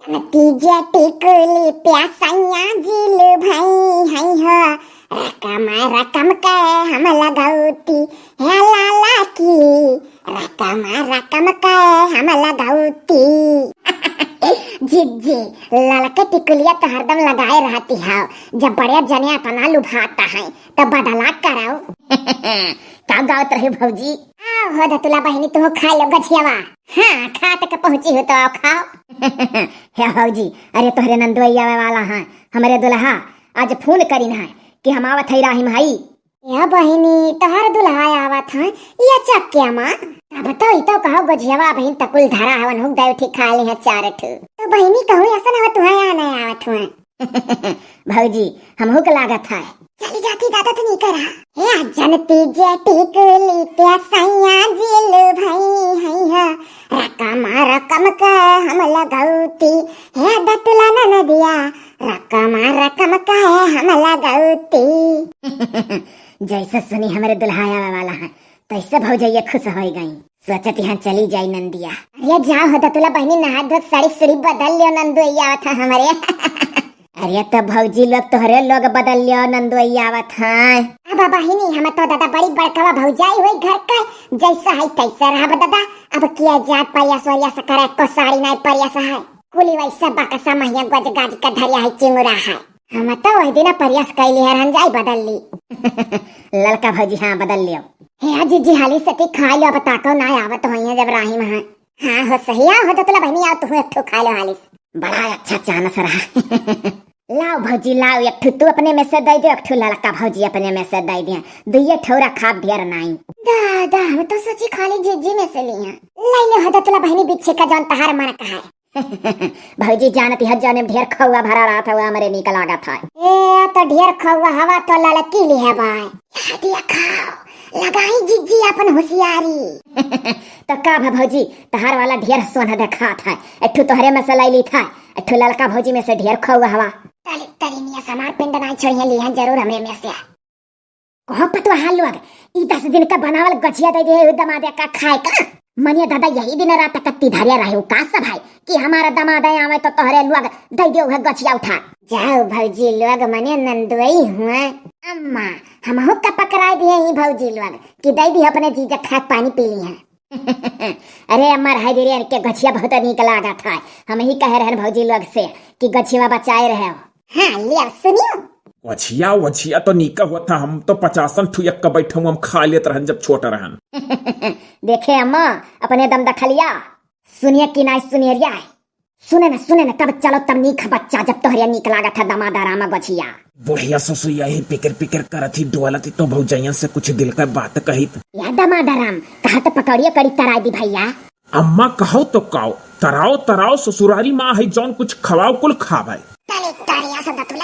नतीजे टिकुली प्यासाया जिल भाई हाय हो रकम के हम लगाउती है लाला की रकम के हम लगाउती। जिज्जी ललके टिकुलिया तो हरदम लगाए रहती है, जब बड़े जने अपना लुभाता है तो बदला कराओ। का गावत रहे भौजी? हो दतुला बहनी तुम खा लो गछियावा। हाँ खा तक पहुंची हो तो आओ खाओ। हे भौजी, अरे तोहरे नंदुआ आवे वाला है, हमारे दुल्हा आज फोन करीन है कि हम आवत है राहिम भाई। या बहनी तोहर दुल्हा आवत है या चक्किया माँ बताओ तो कहो गछियावा बहन तकुल धारा हवन हुक दाई ठीक खा ले है चार ठो तो बहनी कहूँ ऐसा ना तुहा या नहीं आवत हुआ। भौजी हम हुक लागत है चली जाती दादा तो नहीं करा हे जनती जेटी कुली प्यासाया जिल भाई है रकम का हम लगाउती हे दतुला न दिया रकम का हम लगाउती। जैसे सुनी हमारे दुल्हाया वाला है तैसे भौजैया खुश हो गई, सोचत यहाँ चली जाई नंदिया। अरे जाओ हो दतुला बहनी नहा धो साड़ी सुड़ी बदल लियो नंदुआ आवत है हमारे। अरे तो भौजी लोग तोहरे लोग बदल लियो नंदुआ आवत है। अब बहिनी हम तो दादा बड़ी बड़का भौजाई हुई घर का जैसा है तैसा रहा दादा। अब किया जाए परियास वरियास करे को साड़ी नहीं परियास है कुली वैसा बाकसा महिया गज गाज का धरिया है चिंगुरा है। हम तो वही दिन परियास कैली है रन जाई बदल ली। लड़का भौजी हाँ बदल लियो। हे जीजी हाली सती खा लो अब ताको ना आवत होइए जब राहिम है। हाँ हो सही हो तो तुला बहनी आओ तू एक ठो खा लो हाली, बड़ा अच्छा चानस रहा। लाओ भौजी लाओ एक ठो तू अपने में से दे दो, एक ठो लड़का भौजी अपने में से दे दिया, दुइये ठौरा खा ढेर नहीं। दादा हम तो सोची खाली जीजी में से लिया ले ले हो तुला बहनी बिच्छे का जान तहार मन का है। भौजी जानती है जाने ढेर खौआ भरा रहा था वो हमारे निकल आगा था। ए तो ढेर खौआ हवा तो लड़की ली है भाई दिया खाओ लगाई जीजी अपन होशियारी। तो का भौजी तहार वाला ढेर सोना देखा था, एठू तोहरे में से लाई ली था, एठू लड़का भौजी में से ढेर खौआ हवा तली निया समार पिंड नहीं छोड़िए ली है जरूर हमें में से। कहो पतवा हाल लोग ई 10 दिन का बनावल गछिया दे दे दमाद का खाए का मनिया दादा यही दिन रात कत्ती धरिया रहे का सब भाई कि हमारा दमाद आवे तो तोहरे लोग दे दियो है गछिया उठा। जाओ भौजी लोग मने नंदुई हुआ अम्मा हम हो का पकड़ा दिए ही भौजी लोग कि दे दी अपने जीजा खा पानी पी ली है। अरे अम्मा रह दे रे के गछिया बहुत निक लागा था, हम ही कह रहे भौजी लोग से कि गछिया बचाए रहे। हाँ लिया सुनियो वछिया तो नीका हुआ था, हम तो 50 ठुयक का बैठे हम खा लेते रहन जब छोटा रहन। देखे अम्मा अपने दम दखलिया सुनिए कि नहीं सुनिए रिया सुने न तब चलो तब नीक बच्चा जब तोहरे नीक लागा था दमादारा में गछिया। बुढ़िया ससुया ही पिकर करत ही डोलत तो भौजैया से कुछ दिल का बात कही या दमादाराम कहा तो पकड़िए कड़ी तराई दी भैया। अम्मा कहो तो काओ तराओ ससुरारी माँ है जौन कुछ खवाओ कुल खा भाई।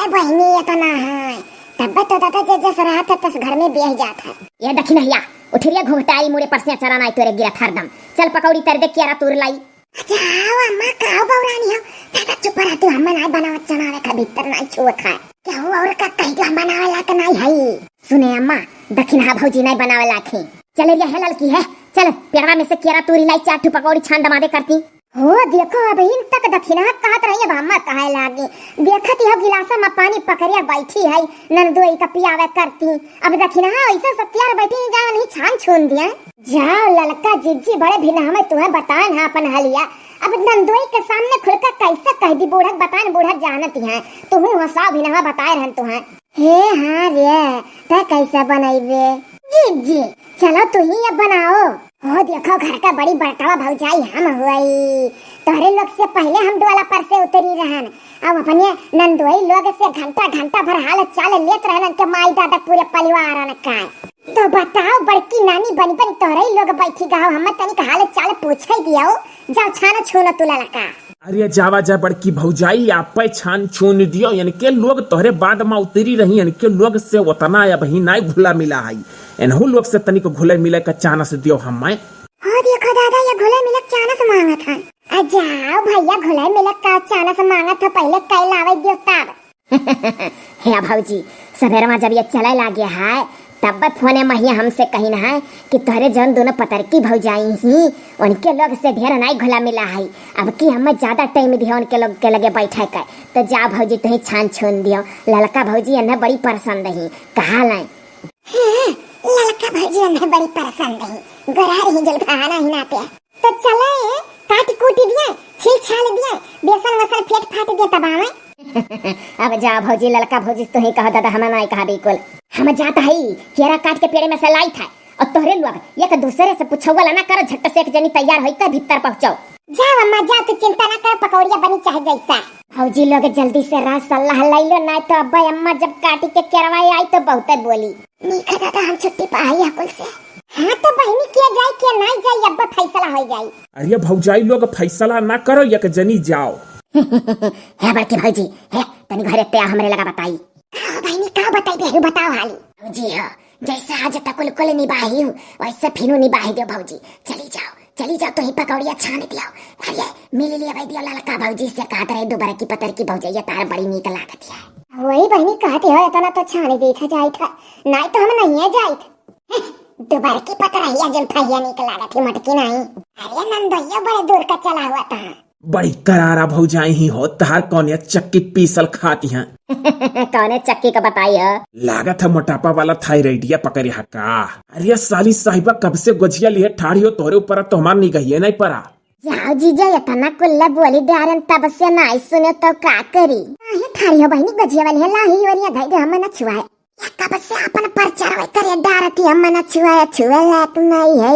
बहनी ये तो ना है तब तो दादा जैसे रहा था तस घर में बेह जाता है। ये दखी नहिया उठिया घोटाई मुड़े परसे चराना तोरे गिरा हरदम चल पकौड़ी तर दे किया तूर लाई। जाओ अम्मा काओ बौरानी हो दादा चुप रह तू हम नहीं बनावत चनावे का भीतर नहीं छुए खाए क्या हो और का कह दो हम बनावे ला तो नहीं है। सुने अम्मा दखिन हा भौजी नहीं बनावे लाखी चले ये है लड़की है चल पेड़वा में से किया तूरी लाई 4 ठो पकौड़ी छान दमादे करती हो। देखो अब इन तक दखिना कहत रही है अम्मा कहे लागी देखत हो गिलासा में पानी पकड़िया बैठी है नंदुई का पियावे करती अब दखिना ऐसा सत्यार बैठी जाओ नहीं छान छून दिया। जाओ ललका जीजी बड़े भिना हमें तुम्हें बतान है अपन हलिया अब नंदुई के सामने खुलकर कैसे कह दी बूढ़ा बतान बूढ़ा जानती है तुम हंसा भिना बताए रहन तुम्हें। हे हाँ रे ते कैसे बनाइबे जीजी चलो तू ही अब बनाओ। हो देखो घर का बड़ी बड़का भौजाई हम हुई तोहरे लोग से पहले हम डोला पर से उतरी रहन अब अपने नंदुई लोग से घंटा भर हाल चाल लेत रहन के माई दादा पूरे परिवार का। तो बताओ बड़की नानी बनी तोहरे लोग बैठी गाओ हम तनिक हाल चाल पूछे दियो जाओ छानो छूनो तुला लका। अरे जावा जा बड़की भौजाई आप पे छान छून दियो इनके लोग तोहरे बाद में उतरी रही इनके लोग से उतना अब ही नहीं घुला मिला है इनहू लोग से तनिक घुले मिले का चानस दियो हम मैं। हाँ देखो दादा ये घुले मिले चानस मांगा था जाओ भैया घुले मिले का चानस मांगा था पहले कई लावे दियो तब। हे भौजी सवेरे में जब ये चले लागे है तब फोने महिया हमसे कही ना है कि तोहरे जौन दोनों पतरकी भौजाई ही उनके लोग से ढेर नहीं घुला मिला है। अब की हम ज्यादा टाइम दिया उनके लोग के लगे बैठे कर, तो जा भौजी तुही छान छून दियो। ललका भौजी इन्हें बड़ी पसंद ही कहा लाए। ललका भौजी इन्हें बड़ी पसंद है, गोरा रही जल खाना ही ना पे। तो चले काट कूटी दिया, छिल छाल दिया, बेसन वसन फेट फाट दिया तब आवे। अब जा भौजी ललका भौजी तो ही कहा दादा हम नहीं कहा बिल्कुल। हम जाता है केरा काट के पेड़ में से लाई था और तोहरे लोग एक दूसरे से पूछो वाला ना करो, झट से एक जनी तैयार होई के भीतर पहुंचो। जाओ अम्मा जाओ, तू चिंता ना कर, पकौड़िया बनी चाहे जैसा। भौजी लोग जल्दी से रास सलाह लाई लो, नहीं तो अब्बा अम्मा जब काटी के केरवाई आई तो बहुत बोली। नीका दादा हम छुट्टी पाई अकुल से। हाँ तो बहनी किया जाए क्या नहीं जाए, अब्बा फैसला हो जाए। अरे भौजाई लोग फैसला ना करो, एक जनी जाओ। है बड़की भौजी है तनी घरे ते हमरे लगा बताई। बहनी का बताई बेहू बताओ हाली। भौजी हो जैसे आज तक कुल निभाई हूँ वैसे फिनू निभाई दो भौजी। चली जाओ तो ही पकौड़िया छान दियो। अरे मिल लिया भाई दियो ललका भौजी से कहत रहे दोबारा की पतर की भौजैया तार बड़ी नीक लागत है। वही बहनी कहते हो इतना तो छाने दे था जाई था, नहीं तो हम नहीं जाई। दोबारा की पतर है जल फैया नीक लागत है मटकी नहीं। अरे नंदोइया बड़े दूर का चला हुआ था। बड़ी करारा भौजाई ही हो, तार कौन चक्की पीसल खाती हैं। कौने चक्की का बताई है? लागत है मोटापा वाला थायराइडिया पकड़े का। अरे साली साहिबा कब से गोजिया लिए ठाड़ी हो, तोरे ऊपर तो हमार निगहिए नहीं पड़ा। जाओ जीजा इतना कुल्ला बोली डारन तब से नहीं सुने तो का करी। ये ठाड़ी हो बहनी गोजिया वाली है लाही वरिया धाई दे हम न छुआए। या कब से अपन प्रचार वे करे डारती हम न छुआए, छुए लायक नहीं है।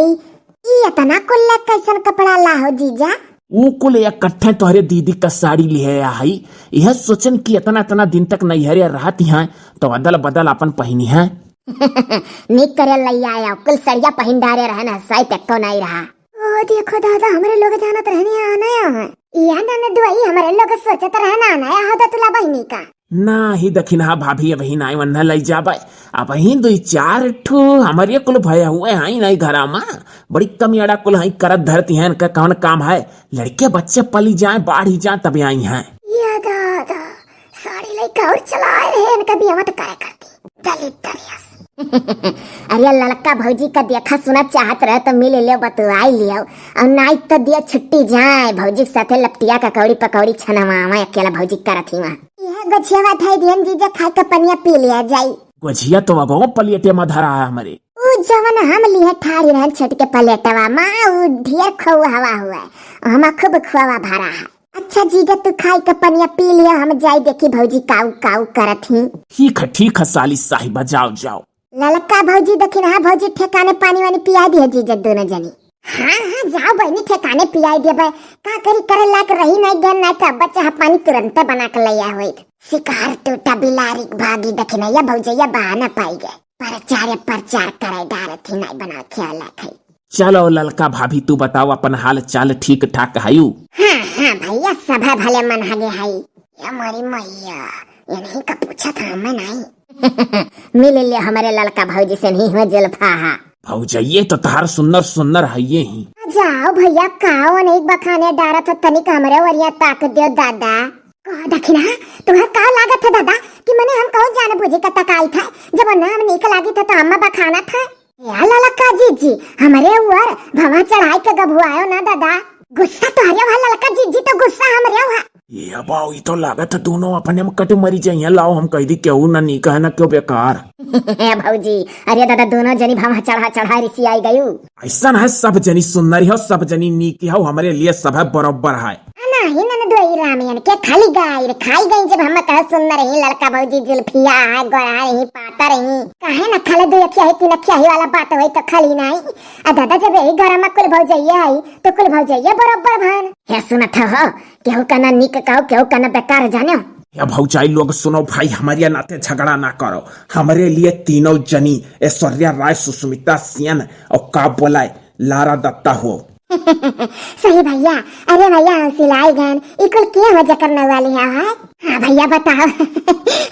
ये इतना कुल्ला कैसन कपड़ा लाहो जीजा? वो कुल इकट्ठे तोहरे दीदी का साड़ी लिए आई, यह सोचन की इतना दिन तक नैहरे रहती हैं तो अदल बदल अपन पहनी है। निक करे लई आया कुल सड़िया पहन डारे रहना सही तक तो नहीं रहा। ओ देखो दादा हमारे लोग जानत रहने आना है या ना दुआई हमारे लोग सोचत रहना आना है होदा तुला बहनी का ना ही दखिना भाभी अब ही नाई वन्ना लई जाबे। अब ही दो चार ठू हमारे कुल भया हुए हैं नहीं घरा में, बड़ी कमियाड़ा कुल हई करत धरती हैं। इनका कौन काम है, लड़के बच्चे पली जाए बाढ़ ही जाए तब आई हैं। या दादा साड़ी लेकर और चलाए रहे इनका भी हम तो काय करती दलित दरिया। अरे ललका भौजी का देखा सुना चाहत रहे तो मिल ले बतुआई लियो और नहीं तो दिया छुट्टी जाए भौजी के साथे लपटिया का कौड़ी पकौड़ी छनवा अकेला भौजी करत ही वहां। यह गछिया थाई दियन जीजा खाए के पनिया पी लिया जाई। गछिया तो अगो पलेटे में धरा है हमारे। उ जवन हम लिए ठाड़ी रहन छट के पलेटवा मां उ ढेर खौवा हवा हुआ हम खूब खुआवा भरा है। अच्छा जीजा तू खाई के पनिया पी लिया, हम जाई देखी भौजी काऊ काऊ करत ही। ठीक है साली साहिबा जाओ। ललका भौजी दखिन हाँ भौजी ठेकाने पानी वानी पिया दिया जीजा दोनों जनी। हाँ जाओ बहनी ठेकाने पियाई दे भाई का करी करे लायक रही नहीं गन नहीं तो बच्चा पानी तुरंत बना के लिया हुई। शिकार टूटा बिलारी भागी दखिनैया भौजैया बहाना पाई गए प्रचार करे डारत ही नहीं बना ख्याल रखे। चलो ललका भाभी तू बताओ अपन हाल चाल ठीक ठाक है? हाँ भैया सब भले मन हगे है। हमारी मैया ये नहीं का पूछा था मैं नहीं। मिल लिया हमारे ललका भौजी से नहीं हुआ जुल्फा। भौजैये तो तार सुंदर है ये ही। जाओ भैया काओ नहीं बखाने डारा तो तनिक हमरे वरिया ताक दियो दादा। दखिना तुम्हारा का लागत है दादा कि मैंने हम कहो जाने बुझी का तकाई था जब नाम निक लागी था तो अम्मा बखाना था। या ललका जी हमारे ऊपर भवा चढ़ाई के गभुआयो ना दादा। गुस्सा तो हरे वाला ललका जी तो गुस्सा हमरे हुआ। ये बाऊ ये तो लागत है दोनों अपने में कटे मरी जाइए। लाओ हम कह दी क्यों ना नी कहे ना क्यों बेकार। भौजी अरे दादा दोनों जनी भवा चढ़ा रिसी आई गयू। ऐसा है सब जनी सुंदरी हो सब जनी नीकी हो, हमारे लिए सब है बराबर है। नहीं ननदोई रामियन के खाली गाय खाई गई जब हम कहे सुंदर रही ललका भौजी जुल्फिया है गोरा रही पाता रही कहे न खाले दो अखिया है तीन अखिया वाला बात हुई तो खाली नहीं। दादा जब यही घर में कुल भौजैया आई तो कुल भौजैया बराबर भान है। सुनत हो केहू का ना निक कहो केहू का ना बेकार जानो। या भौजाई लोग सुनो भाई हमारे नाते झगड़ा ना करो। हमारे लिए तीनों जनी ऐश्वर्या राय सुष्मिता सेन और का बोलाए लारा दत्ता हो। सही भैया। अरे भैया सिलाई गन इकुल क्या वजह करने वाली है? हाँ भैया बताओ।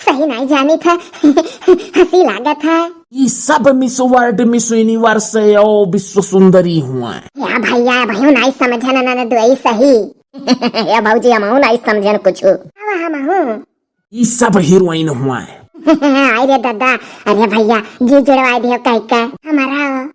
सही नहीं जानी था हंसी लागत है। ये सब मिस वर्ल्ड मिस यूनिवर्स और विश्व सुंदरी हुआ। या भैया भैया नहीं समझना ना दुआई सही। या भौजी हम नहीं समझन कुछ। हम ये सब हीरोइन हुआ है। आई रे दादा, अरे भैया जी जुड़वा दियो कह के हमारा